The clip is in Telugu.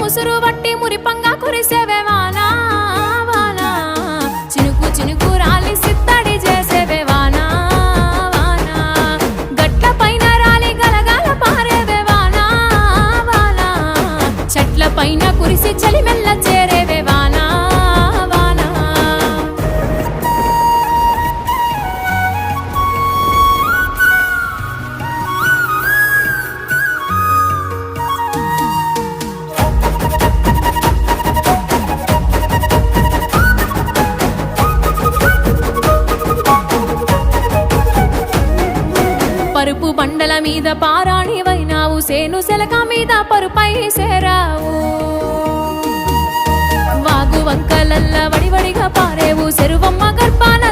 ముసురు వట్టి మురిపంగా కురిసేవే వానా వానా చినుకు చినుకు రాలి సిత్తడి చేసేవే వానా వానా గట్ల పైన రాలి గలగాల పారేవే వానా వానా చెట్ల పైన కురిసి చలి మెల్ల చేరేవే వానా వానా పరుపు బండల మీద పారాణివైనావు సేను సెలక మీద పరుపై సేరావు వాగు వంకలల్ల వడివడిగా పారేవు చెరువమ్మ గర్భాన